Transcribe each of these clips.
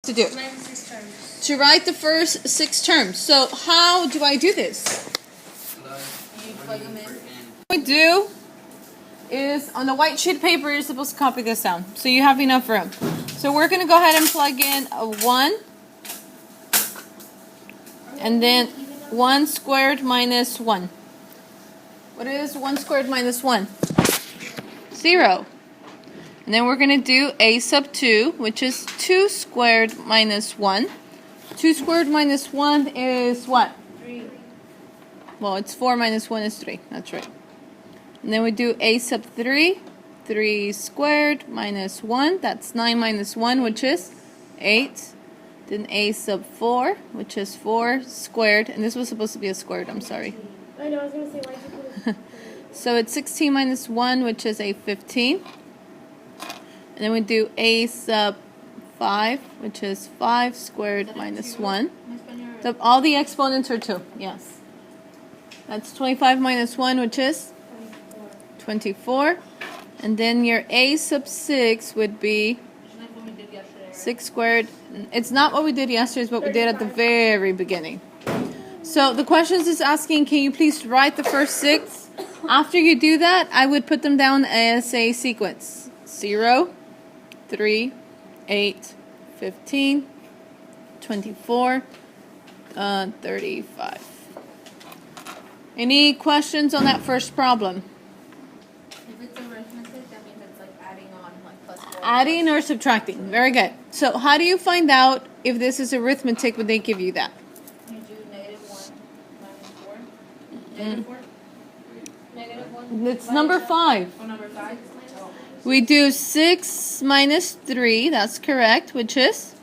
to do? To write the first 6 terms. So how do I do this? You plug them in. What we do is on the white sheet of paper, you're supposed to copy this down. So you have enough room. So we're going to go ahead and plug in a 1. And then 1 squared minus 1. What is 1 squared minus 1? 0. And then we're going to do a sub 2, which is 2 squared minus 1. 2 squared minus 1 is what? 3. Well, it's 4 minus 1 is 3. That's right. And then we do a sub 3. 3 squared minus 1. That's 9 minus 1, which is 8. Then a sub 4, which is 4 squared. And this was supposed to be a squared. I'm sorry. I know, I was going to say, why did you put it? So it's 16 minus 1, which is a 15. And then we do a sub 5, which is 5 squared minus 1. So all the exponents are 2. Yes. That's 25 minus 1, which is 24. And then your a sub 6 would be 6 squared. It's not what we did yesterday, it's what we did at the very beginning. So the question is asking, can you please write the first 6? After you do that, I would put them down as a sequence. 0, 3, 8, 15, 24, 35. Any questions on that first problem? If it's arithmetic, that means it's like adding on, like plus 4. Adding or subtracting. Very good. So how do you find out if this is arithmetic when they give you that? You do -1 minus 4. -4? -1 It's number 5. Oh, number 5? Oh. We do 6 minus 3. That's correct, which is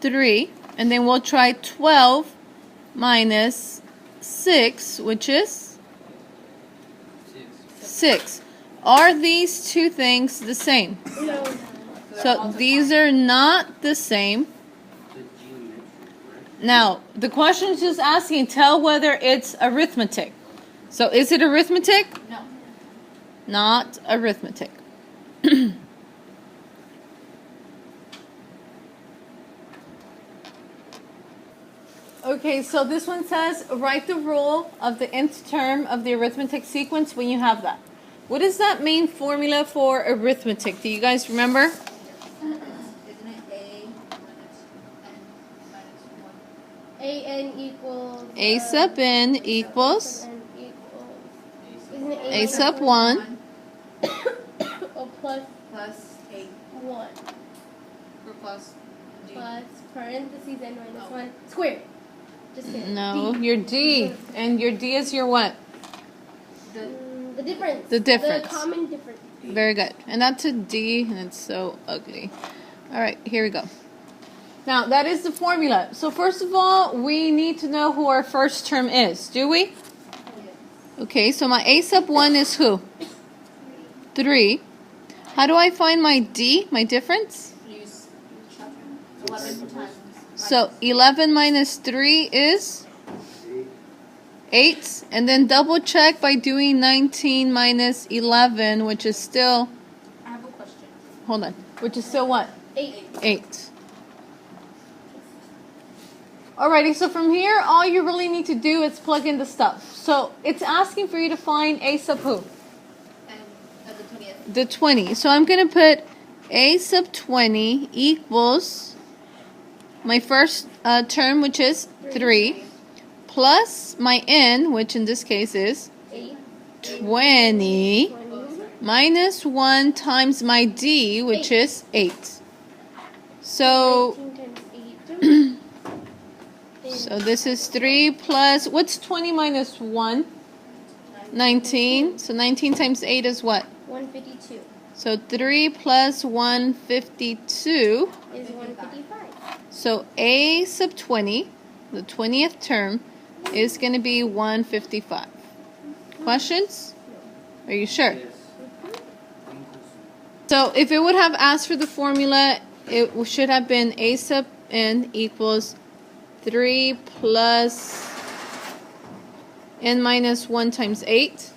3. And then we'll try 12 minus 6, which is 6. Are these two things the same? No. So these are not the same. Now, the question is just asking, tell whether it's arithmetic. So is it arithmetic? No. Not arithmetic. Okay, so this one says, write the rule of the nth term of the arithmetic sequence when you have that. What is that main formula for arithmetic? Do you guys remember? Isn't it A minus N minus 1? AN equals... A sub n equals N equals... Isn't it a sub 1 Oh, plus Plus 8. 1. Or plus G. Plus parentheses N minus 1. Squared. Just kidding. No, D. your D. And your D is your what? The difference. The difference. The common difference. Very good. And that's a D, and it's so ugly. All right, here we go. Now, that is the formula. So first of all, we need to know who our first term is, do we? Okay, so my a sub 1 is who? 3. How do I find my D, my difference? Use 11 times. So 11 minus 3 is 8. And then double check by doing 19 minus 11, which is still, I have a question. hold on, which is still what? 8. 8. Alrighty, so from here, all you really need to do is plug in the stuff. So it's asking for you to find a sub who? And the 20th. The 20. So I'm going to put a sub 20 equals my first term, which is 3, plus my n, which in this case is 8. 20, 20. minus 1 times my d, which is 8. So 19 times 8. So this is 3 plus, what's 20 minus 1? 19. So 19 times 8 is what? 152 So 3 plus 152. is 155. So a sub 20, the 20th term, is going to be 155. Questions? Are you sure? So if it would have asked for the formula, it should have been a sub n equals 3 plus n minus 1 times 8.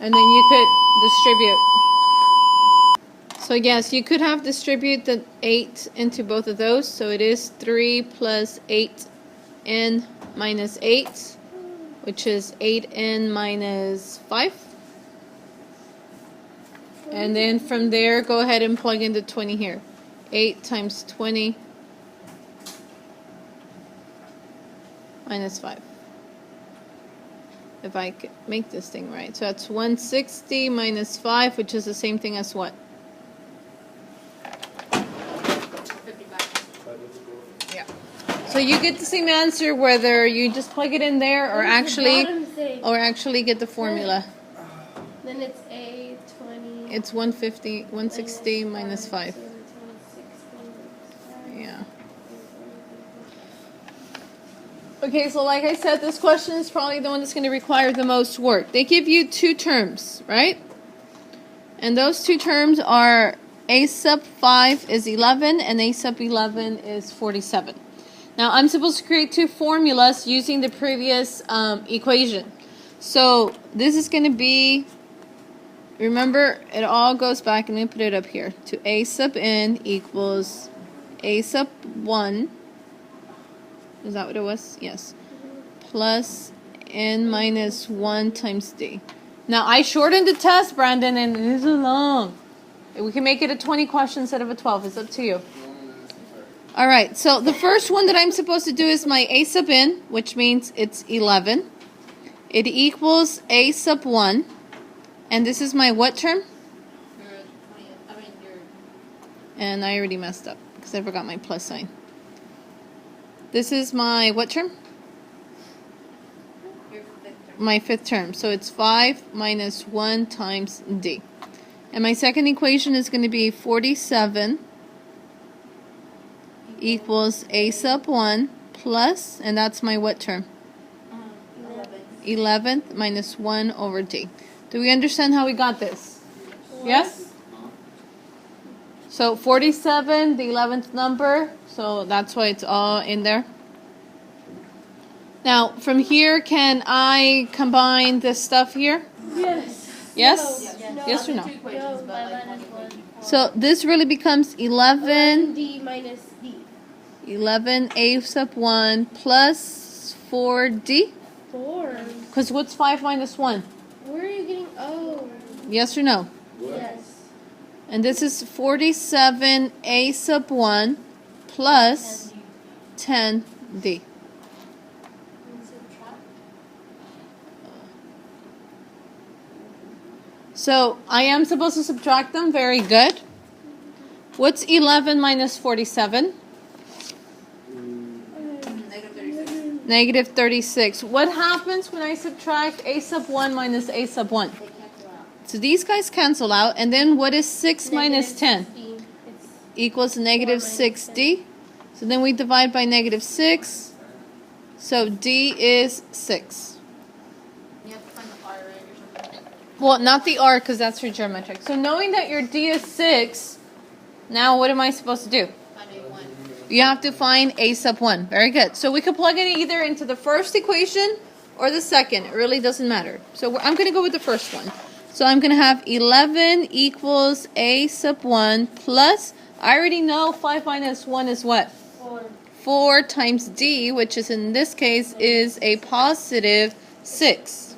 And then you could distribute. So yes, you could have distribute the 8 into both of those. So it is 3 plus 8n minus 8, which is 8n minus 5. And then from there, go ahead and plug in the 20 here. 8 times 20 minus 5. If I could make this thing right. So that's 160 minus 5, which is the same thing as what? 55. Yeah. So you get the same answer whether you just plug it in there or actually get the formula. Then it's a 20. It's 160 minus 5. Yeah. Okay, so like I said, this question is probably the one that's going to require the most work. They give you two terms, right? And those two terms are a sub 5 is 11 and a sub 11 is 47. Now, I'm supposed to create two formulas using the previous equation. So this is going to be, remember, it all goes back, and let me put it up here, to a sub n equals a sub 1. Is that what it was? Yes. Plus n minus 1 times d. Now, I shortened the test, Brandon, and it isn't long. We can make it a 20 question instead of a 12. It's up to you. All right. So the first one that I'm supposed to do is my a sub n, which means it's 11. It equals a sub 1. And this is my what term? And I already messed up because I forgot my plus sign. This is my what term? Your fifth term. My fifth term. So it's 5 minus 1 times d. And my second equation is going to be 47 equals a sub 1 plus, and that's my what term? 11th minus 1 over d. Do we understand how we got this? Yes? So 47, the 11th number, so that's why it's all in there. Now, from here, can I combine this stuff here? Yes. Yes? No. Yes or no? Two equations, but like one equation. So this really becomes 11, D minus D. 11 a sub 1 plus 4d. 4. Because what's 5 minus 1? Where are you getting? Oh. Yes or no? Yes. And this is 47 a sub 1 plus 10d. So I am supposed to subtract them. Very good. What's 11 minus 47? Negative 36. What happens when I subtract a sub 1 minus a sub 1? They cancel out. So these guys cancel out. And then what is 6 minus 10? 16. It's Equals negative 4 minus 6d. So then we divide by negative 6. So d is 6. You have to find the R, right, or something. Well, not the r because that's for geometric. So knowing that your d is 6, now what am I supposed to do? Find a 1. You have to find a sub 1. Very good. So we could plug it either into the first equation or the second. It really doesn't matter. So I'm going to go with the first one. So I'm going to have 11 equals a sub 1 plus, I already know 5 minus 1 is what? 4. 4 times d, which is in this case is a positive 6.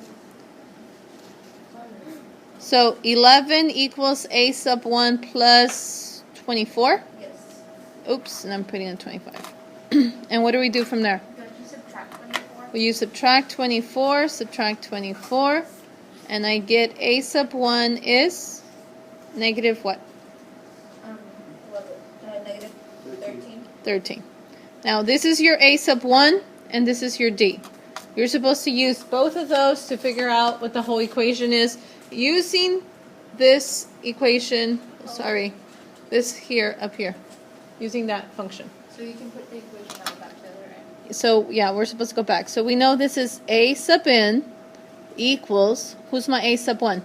So 11 equals a sub 1 plus 24. Yes. Oops, and I'm putting in 25. And what do we do from there? Don't you subtract 24? Well, you subtract 24, and I get a sub 1 is negative what? Negative 13. 13. Now, this is your a sub 1, and this is your d. You're supposed to use both of those to figure out what the whole equation is. Using this equation, this here, up here. Using that function. So you can put the equation out back together, right? So, yeah, we're supposed to go back. So we know this is a sub n equals, who's my a sub 1?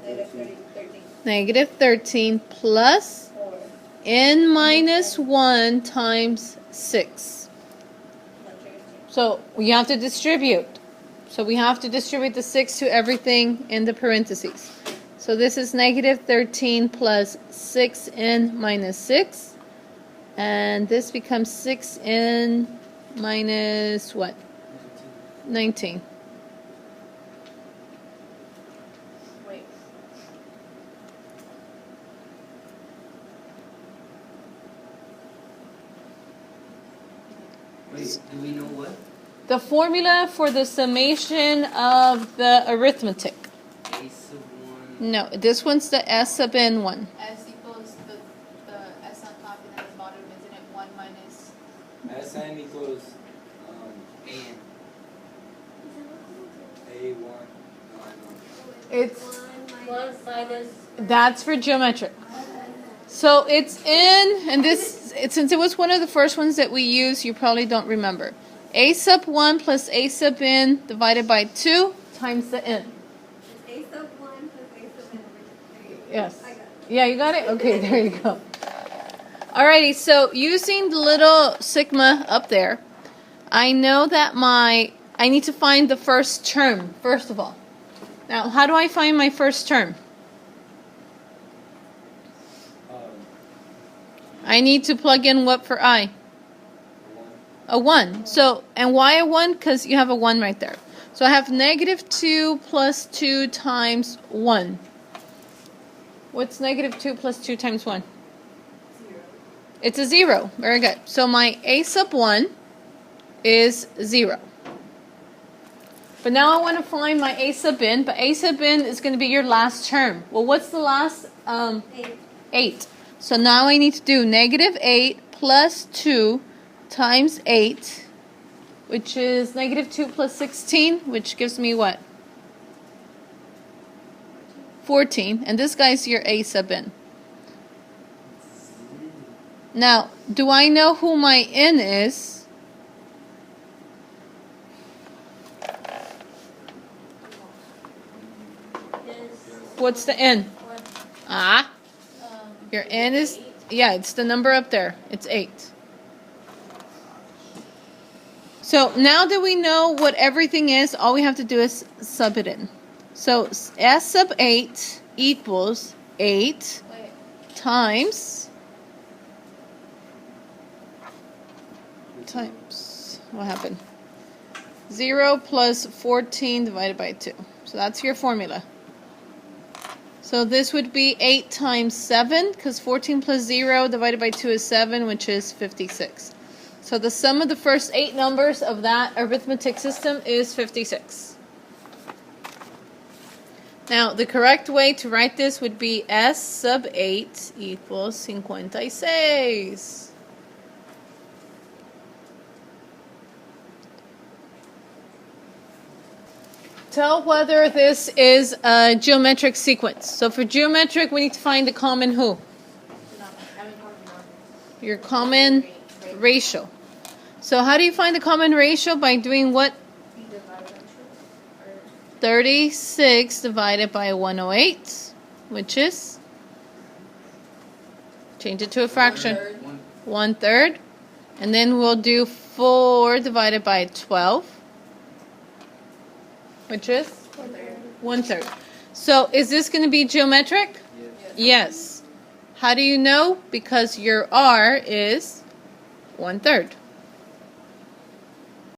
Negative 13. Negative 13 plus 4. n minus 1 times 6. So we have to distribute. So we have to distribute the 6 to everything in the parentheses. So this is negative 13 plus 6n minus 6. And this becomes 6n minus what? 19. Wait. Wait, do we know what? The formula for the summation of the arithmetic. A sub 1. No, this one's the S sub n one. S equals the S on top and then the bottom, isn't it 1 minus? Sn equals an. A1. No, I know. It's 1 minus. that's for geometric. So it's in, and since it was one of the first ones that we used, you probably don't remember. A sub 1 plus A sub n divided by 2 times the n. A sub 1 plus A sub n over 3. Yes. I got it. Yeah, you got it? Okay, there you go. Alrighty, so using the little sigma up there, I know that I need to find the first term, first of all. Now, how do I find my first term? I need to plug in what for I? A 1. So, and why a 1? Because you have a 1 right there. So I have negative 2 plus 2 times 1. What's negative 2 plus 2 times 1? 0. It's a 0. Very good. So my A sub 1 is 0. But now I want to find my A sub n, but A sub n is going to be your last term. Well, what's the last? 8. So now I need to do negative 8 plus 2 times 8, which is negative 2 plus 16, which gives me what? 14. And this guy's your A sub n. Now, do I know who my n is? What's the n? Ah, your n is, yeah, it's the number up there. It's 8. So now that we know what everything is, all we have to do is sub it in. So S sub 8 equals 8 Wait. times, what happened? 0 plus 14 divided by 2. So that's your formula. So this would be 8 times 7, because 14 plus 0 divided by 2 is 7, which is 56. So the sum of the first 8 numbers of that arithmetic system is 56. Now, the correct way to write this would be S sub 8 equals 56. Tell whether this is a geometric sequence. So for geometric, we need to find the common who? Your common ratio. So how do you find the common ratio? By doing what? 36 divided by 108, which is? Change it to a fraction. 1/3. And then we'll do 4 divided by 12. Which is? 1/3. So is this going to be geometric? Yes. How do you know? Because your R is 1/3.